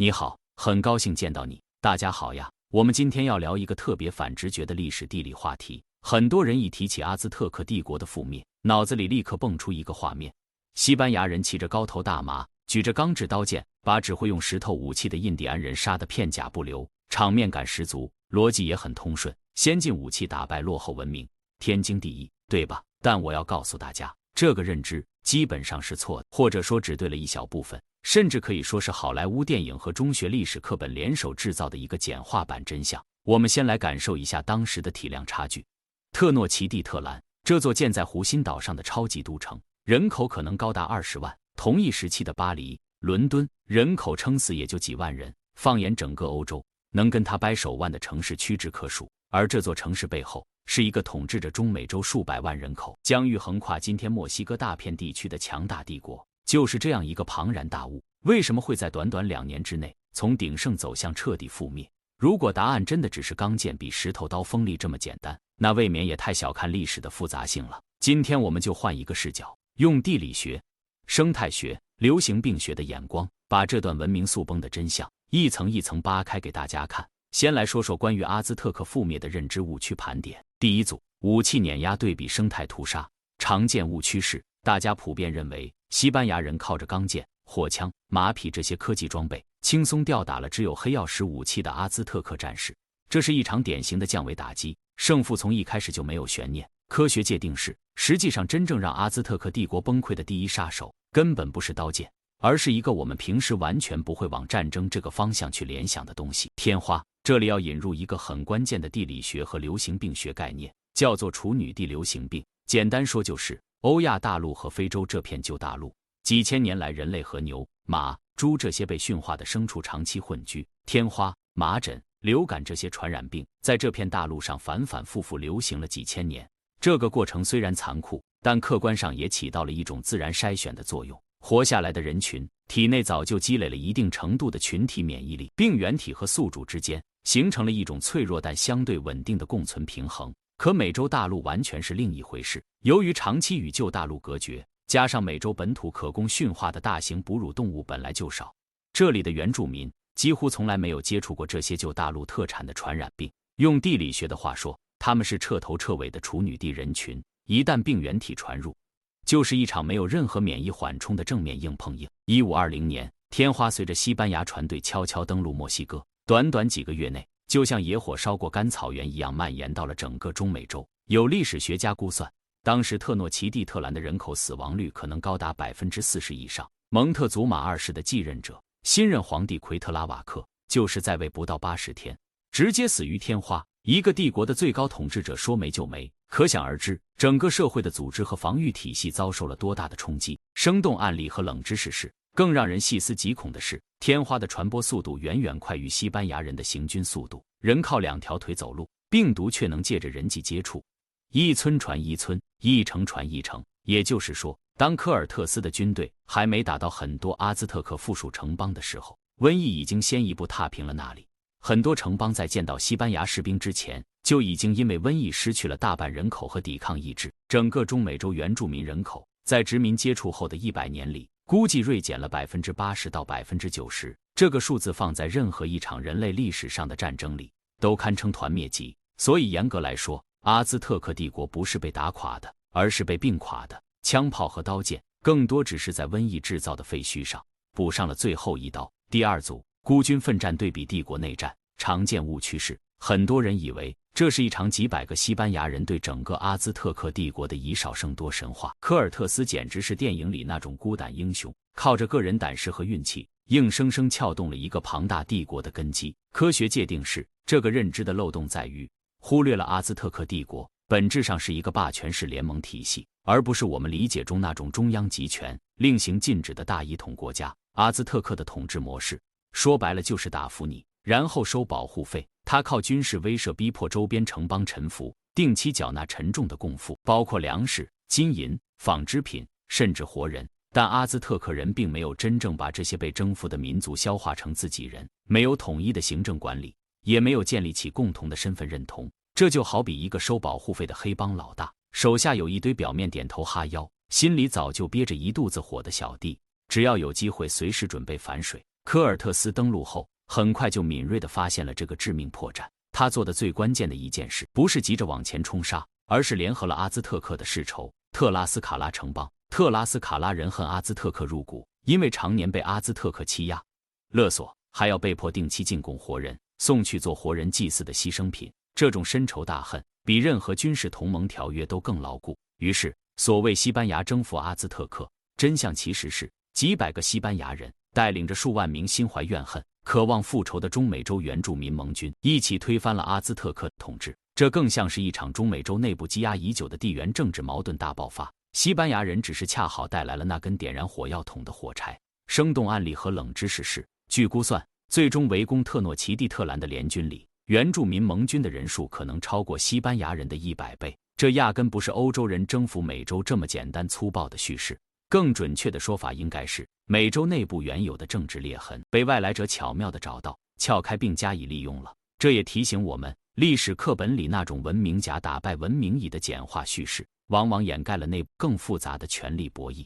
你好，很高兴见到你。大家好呀，我们今天要聊一个特别反直觉的历史地理话题。很多人一提起阿兹特克帝国的覆灭，脑子里立刻蹦出一个画面：西班牙人骑着高头大马，举着钢制刀剑，把只会用石头武器的印第安人杀得片甲不留，场面感十足，逻辑也很通顺。先进武器打败落后文明，天经地义，对吧？但我要告诉大家，这个认知基本上是错的，或者说只对了一小部分，甚至可以说是好莱坞电影和中学历史课本联手制造的一个简化版真相。我们先来感受一下当时的体量差距。特诺奇蒂特兰，这座建在湖心岛上的超级都城，人口可能高达20万。同一时期的巴黎、伦敦，人口撑死也就几万人。放眼整个欧洲，能跟他掰手腕的城市屈指可数。而这座城市背后，是一个统治着中美洲数百万人口、疆域横跨今天墨西哥大片地区的强大帝国。就是这样一个庞然大物，为什么会在短短2年之内从鼎盛走向彻底覆灭？如果答案真的只是钢剑比石头刀锋利这么简单，那未免也太小看历史的复杂性了。今天我们就换一个视角，用地理学、生态学、流行病学的眼光，把这段文明速崩的真相一层一层扒开给大家看。先来说说关于阿兹特克覆灭的认知误区盘点。第一组，武器碾压对比生态屠杀。常见误区是，大家普遍认为西班牙人靠着钢剑、火枪、马匹这些科技装备，轻松吊打了只有黑曜石武器的阿兹特克战士。这是一场典型的降维打击，胜负从一开始就没有悬念。科学界定是，实际上真正让阿兹特克帝国崩溃的第一杀手，根本不是刀剑，而是一个我们平时完全不会往战争这个方向去联想的东西——天花。这里要引入一个很关键的地理学和流行病学概念，叫做处女地流行病。简单说就是欧亚大陆和非洲这片旧大陆，几千年来人类和牛、马、猪这些被驯化的牲畜长期混居，天花、麻疹、流感这些传染病在这片大陆上反反复复流行了几千年。这个过程虽然残酷，但客观上也起到了一种自然筛选的作用。活下来的人群体内早就积累了一定程度的群体免疫力，病原体和宿主之间形成了一种脆弱但相对稳定的共存平衡。可美洲大陆完全是另一回事，由于长期与旧大陆隔绝，加上美洲本土可供驯化的大型哺乳动物本来就少，这里的原住民几乎从来没有接触过这些旧大陆特产的传染病。用地理学的话说，他们是彻头彻尾的处女地人群，一旦病原体传入，就是一场没有任何免疫缓冲的正面硬碰硬。1520年，天花随着西班牙船队悄悄登陆墨西哥，短短几个月内，就像野火烧过干草原一样蔓延到了整个中美洲。有历史学家估算，当时特诺奇蒂特兰的人口死亡率可能高达40%以上。蒙特祖马2世的继任者，新任皇帝奎特拉瓦克，就是在位不到80天，直接死于天花。一个帝国的最高统治者说没就没，可想而知，整个社会的组织和防御体系遭受了多大的冲击。生动案例和冷知识是，更让人细思极恐的是，天花的传播速度远远快于西班牙人的行军速度。人靠2条腿走路，病毒却能借着人际接触，一村传一村，一城传一城。也就是说，当科尔特斯的军队还没打到很多阿兹特克附属城邦的时候，瘟疫已经先一步踏平了那里。很多城邦在见到西班牙士兵之前，就已经因为瘟疫失去了大半人口和抵抗意志。整个中美洲原住民人口在殖民接触后的100年里，估计锐减了80%到90%。这个数字放在任何一场人类历史上的战争里，都堪称团灭级。所以严格来说，阿兹特克帝国不是被打垮的，而是被病垮的。枪炮和刀剑更多只是在瘟疫制造的废墟上补上了最后一刀。第二组，孤军奋战对比帝国内战。常见误区是，很多人以为这是一场几百个西班牙人对整个阿兹特克帝国的以少胜多神话。科尔特斯简直是电影里那种孤胆英雄，靠着个人胆识和运气，硬生生撬动了一个庞大帝国的根基。科学界定是，这个认知的漏洞在于，忽略了阿兹特克帝国本质上是一个霸权式联盟体系，而不是我们理解中那种中央集权、令行禁止的大一统国家。阿兹特克的统治模式，说白了就是打服你，然后收保护费。他靠军事威慑逼迫周边城邦臣服，定期缴纳沉重的贡赋，包括粮食、金银、纺织品，甚至活人。但阿兹特克人并没有真正把这些被征服的民族消化成自己人，没有统一的行政管理，也没有建立起共同的身份认同。这就好比一个收保护费的黑帮老大，手下有一堆表面点头哈腰，心里早就憋着一肚子火的小弟，只要有机会随时准备反水。科尔特斯登陆后，很快就敏锐地发现了这个致命破绽。他做的最关键的一件事，不是急着往前冲杀，而是联合了阿兹特克的世仇特拉斯卡拉城邦。特拉斯卡拉人恨阿兹特克入骨，因为常年被阿兹特克欺压、勒索，还要被迫定期进贡活人，送去做活人祭祀的牺牲品。这种深仇大恨，比任何军事同盟条约都更牢固。于是，所谓西班牙征服阿兹特克，真相其实是几百个西班牙人带领着数万名心怀怨恨、渴望复仇的中美洲原住民盟军，一起推翻了阿兹特克统治。这更像是一场中美洲内部积压已久的地缘政治矛盾大爆发。西班牙人只是恰好带来了那根点燃火药桶的火柴。生动案例和冷知识是，据估算，最终围攻特诺奇蒂特兰的联军里，原住民盟军的人数可能超过西班牙人的100倍。这压根不是欧洲人征服美洲这么简单粗暴的叙事。更准确的说法应该是，美洲内部原有的政治裂痕被外来者巧妙地找到、撬开并加以利用了。这也提醒我们，历史课本里那种文明甲打败文明乙的简化叙事，往往掩盖了内部更复杂的权力博弈。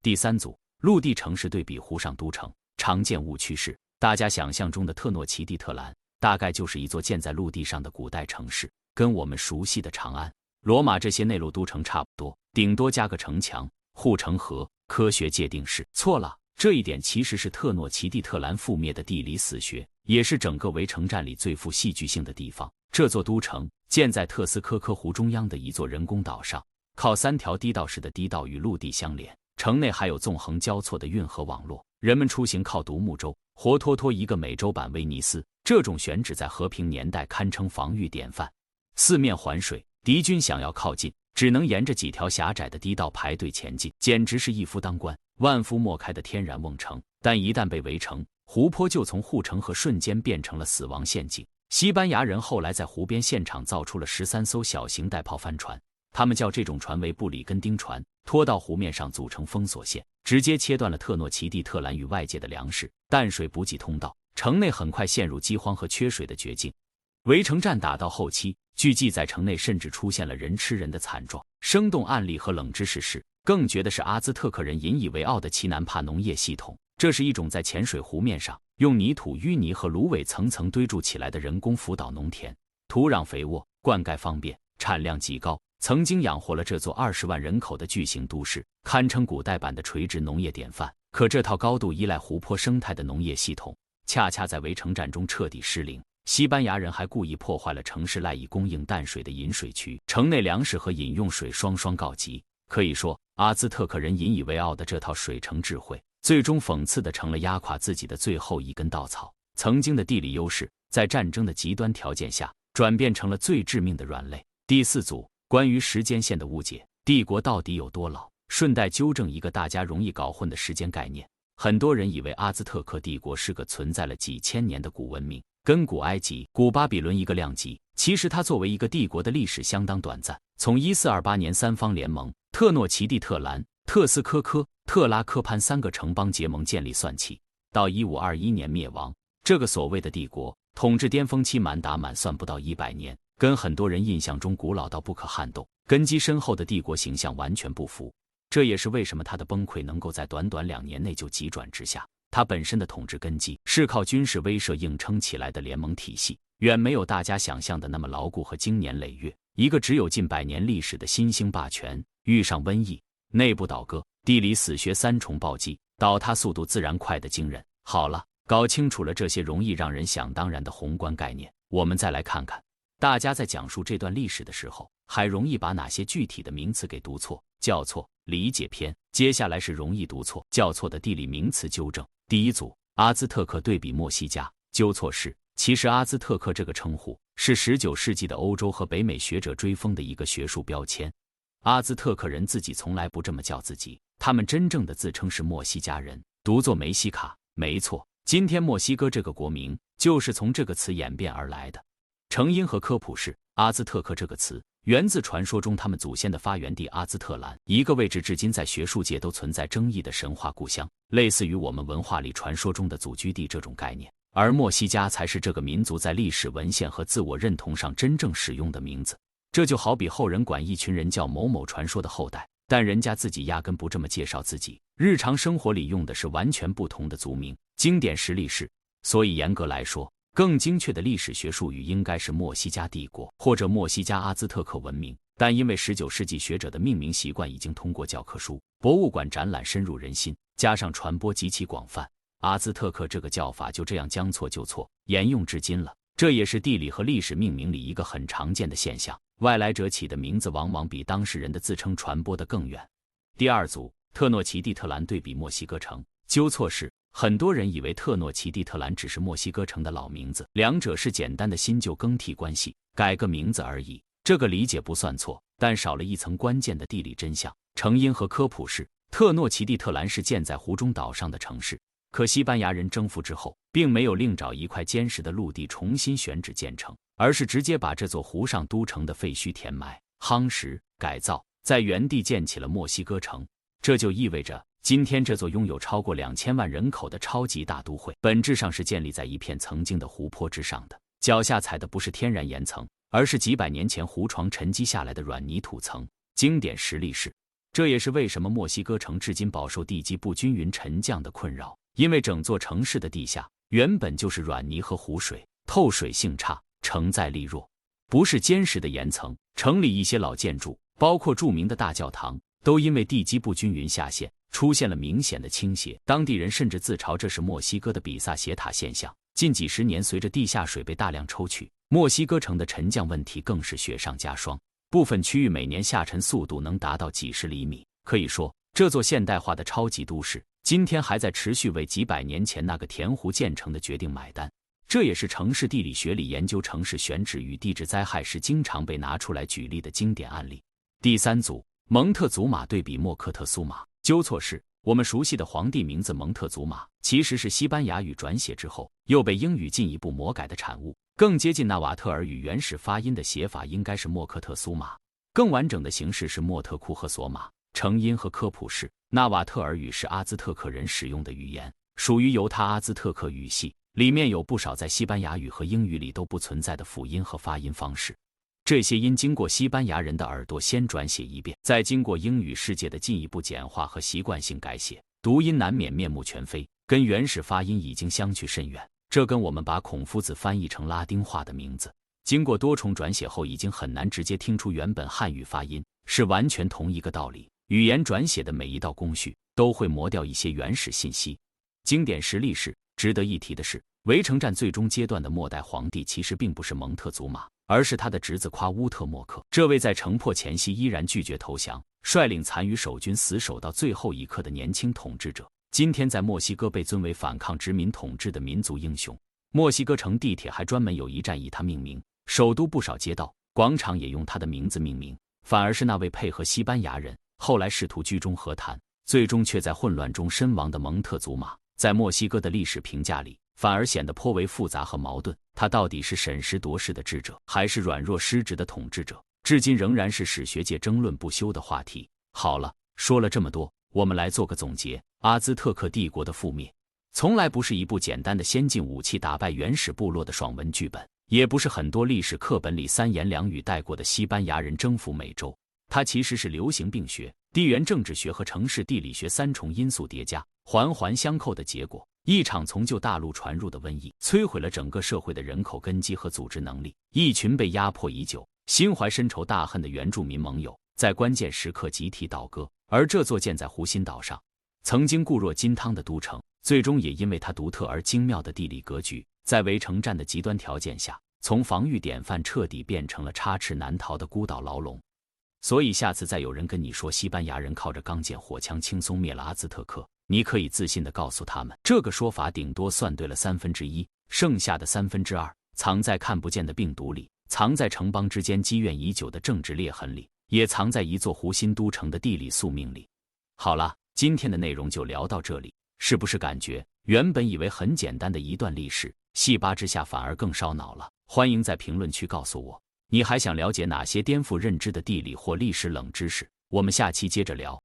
第三组，陆地城市对比湖上都城。常见误区是，大家想象中的特诺奇蒂特兰大概就是一座建在陆地上的古代城市，跟我们熟悉的长安、罗马这些内陆都城差不多，顶多加个城墙、护城河。科学界定是错了，这一点其实是特诺奇蒂特兰覆灭的地理死穴，也是整个围城战里最富戏剧性的地方。这座都城建在特斯科科湖中央的一座人工岛上，靠3条低道式的堤道与陆地相连，城内还有纵横交错的运河网络，人们出行靠独木舟，活脱脱一个美洲版威尼斯。这种选址在和平年代堪称防御典范，四面环水，敌军想要靠近，只能沿着几条狭窄的堤道排队前进，简直是一夫当关、万夫莫开的天然瓮城。但一旦被围城，湖泊就从护城河瞬间变成了死亡陷阱。西班牙人后来在湖边现场造出了13艘小型带炮帆船，他们叫这种船为布里根丁船，拖到湖面上组成封锁线，直接切断了特诺奇蒂特兰与外界的粮食、淡水补给通道。城内很快陷入饥荒和缺水的绝境。围城战打到后期，据记载城内甚至出现了人吃人的惨状。生动案例和冷知识是，更绝的是阿兹特克人引以为傲的奇南帕农业系统。这是一种在浅水湖面上用泥土、淤泥和芦苇层层堆筑起来的人工辅导农田，土壤肥沃，灌溉方便，产量极高，曾经养活了这座20万人口的巨型都市，堪称古代版的垂直农业典范。可这套高度依赖湖泊生态的农业系统，恰恰在围城战中彻底失灵。西班牙人还故意破坏了城市赖以供应淡水的引水渠，城内粮食和饮用水双双告急。可以说，阿兹特克人引以为傲的这套水城智慧，最终讽刺的成了压垮自己的最后一根稻草。曾经的地理优势，在战争的极端条件下，转变成了最致命的软肋。第四组，关于时间线的误解，帝国到底有多老？顺带纠正一个大家容易搞混的时间概念。很多人以为阿兹特克帝国是个存在了几千年的古文明，跟古埃及、古巴比伦一个量级。其实它作为一个帝国的历史相当短暂，从1428年三方联盟、特诺奇蒂特兰、特斯科科、特拉科潘3个城邦结盟建立算起，到1521年灭亡。这个所谓的帝国统治巅峰期满打满算不到100年，跟很多人印象中古老到不可撼动、根基深厚的帝国形象完全不符。这也是为什么它的崩溃能够在短短2年内就急转直下。它本身的统治根基是靠军事威慑硬撑起来的联盟体系，远没有大家想象的那么牢固和经年累月。一个只有近100年历史的新兴霸权，遇上瘟疫、内部倒戈、地理死穴3重暴击，倒塌速度自然快得惊人。好了，搞清楚了这些容易让人想当然的宏观概念，我们再来看看，大家在讲述这段历史的时候，还容易把哪些具体的名词给读错、叫错、理解偏。接下来是容易读错、叫错的地理名词纠正。第一组，阿兹特克对比墨西加。纠错是，其实阿兹特克这个称呼是19世纪的欧洲和北美学者追风的一个学术标签。阿兹特克人自己从来不这么叫自己，他们真正的自称是墨西加人，读作梅西卡。没错，今天墨西哥这个国名就是从这个词演变而来的。成因和科普是，阿兹特克这个词源自传说中他们祖先的发源地阿兹特兰，一个位置至今在学术界都存在争议的神话故乡，类似于我们文化里传说中的祖居地这种概念。而墨西加才是这个民族在历史文献和自我认同上真正使用的名字。这就好比后人管一群人叫某某传说的后代，但人家自己压根不这么介绍自己，日常生活里用的是完全不同的族名。经典实例是，所以严格来说，更精确的历史学术语应该是墨西加帝国或者墨西加阿兹特克文明。但因为19世纪学者的命名习惯已经通过教科书、博物馆展览深入人心，加上传播极其广泛，阿兹特克这个叫法就这样将错就错，沿用至今了。这也是地理和历史命名里一个很常见的现象，外来者起的名字往往比当事人的自称传播得更远。第二组，特诺奇蒂特兰对比墨西哥城。纠错是，很多人以为特诺奇蒂特兰只是墨西哥城的老名字，两者是简单的新旧更替关系，改个名字而已。这个理解不算错，但少了一层关键的地理真相。成因和科普是，特诺奇蒂特兰是建在湖中岛上的城市，可西班牙人征服之后，并没有另找一块坚实的陆地重新选址建成，而是直接把这座湖上都城的废墟填埋、夯实、改造，在原地建起了墨西哥城。这就意味着，今天这座拥有超过2000万人口的超级大都会，本质上是建立在一片曾经的湖泊之上的，脚下踩的不是天然岩层，而是几百年前湖床沉积下来的软泥土层。经典实例是，这也是为什么墨西哥城至今饱受地基不均匀沉降的困扰，因为整座城市的地下原本就是软泥和湖水，透水性差，承载力弱，不是坚实的岩层。城里一些老建筑，包括著名的大教堂，都因为地基不均匀下陷，出现了明显的倾斜。当地人甚至自嘲这是墨西哥的比萨斜塔现象。近几十年，随着地下水被大量抽取，墨西哥城的沉降问题更是雪上加霜，部分区域每年下沉速度能达到几十厘米。可以说，这座现代化的超级都市，今天还在持续为几百年前那个填湖建成的决定买单。这也是城市地理学里研究城市选址与地质灾害时经常被拿出来举例的经典案例。第三组，蒙特祖马对比莫克特苏马。纠错是，我们熟悉的皇帝名字蒙特祖马其实是西班牙语转写之后又被英语进一步魔改的产物，更接近纳瓦特尔语原始发音的写法应该是莫克特苏马，更完整的形式是莫特库赫索马。成因和科普是，纳瓦特尔语是阿兹特克人使用的语言，属于犹他阿兹特克语系，里面有不少在西班牙语和英语里都不存在的辅音和发音方式。这些音经过西班牙人的耳朵先转写一遍，再经过英语世界的进一步简化和习惯性改写，读音难免面目全非，跟原始发音已经相去甚远。这跟我们把孔夫子翻译成拉丁化的名字，经过多重转写后已经很难直接听出原本汉语发音，是完全同一个道理。语言转写的每一道工序都会磨掉一些原始信息。经典实例是，值得一提的是，围城战最终阶段的末代皇帝其实并不是蒙特祖马，而是他的侄子夸乌特莫克。这位在城破前夕依然拒绝投降，率领残余守军死守到最后一刻的年轻统治者，今天在墨西哥被尊为反抗殖民统治的民族英雄。墨西哥城地铁还专门有一站以他命名，首都不少街道、广场也用他的名字命名。反而是那位配合西班牙人，后来试图居中和谈，最终却在混乱中身亡的蒙特祖马，在墨西哥的历史评价里反而显得颇为复杂和矛盾。他到底是审时度势的智者，还是软弱失职的统治者，至今仍然是史学界争论不休的话题。好了，说了这么多，我们来做个总结。阿兹特克帝国的覆灭从来不是一部简单的先进武器打败原始部落的爽文剧本，也不是很多历史课本里三言两语带过的西班牙人征服美洲。它其实是流行病学、地缘政治学和城市地理学三重因素叠加、环环相扣的结果。一场从旧大陆传入的瘟疫，摧毁了整个社会的人口根基和组织能力。一群被压迫已久、心怀深仇大恨的原住民盟友，在关键时刻集体倒戈。而这座建在湖心岛上、曾经固若金汤的都城，最终也因为它独特而精妙的地理格局，在围城战的极端条件下，从防御典范彻底变成了插翅难逃的孤岛牢笼。所以下次再有人跟你说西班牙人靠着钢剑火枪轻松灭了阿兹特克，你可以自信地告诉他们，这个说法顶多算对了1/3，剩下的2/3藏在看不见的病毒里，藏在城邦之间积怨已久的政治裂痕里，也藏在一座湖心都城的地理宿命里。好了，今天的内容就聊到这里，是不是感觉原本以为很简单的一段历史，细扒之下反而更烧脑了？欢迎在评论区告诉我，你还想了解哪些颠覆认知的地理或历史冷知识？我们下期接着聊。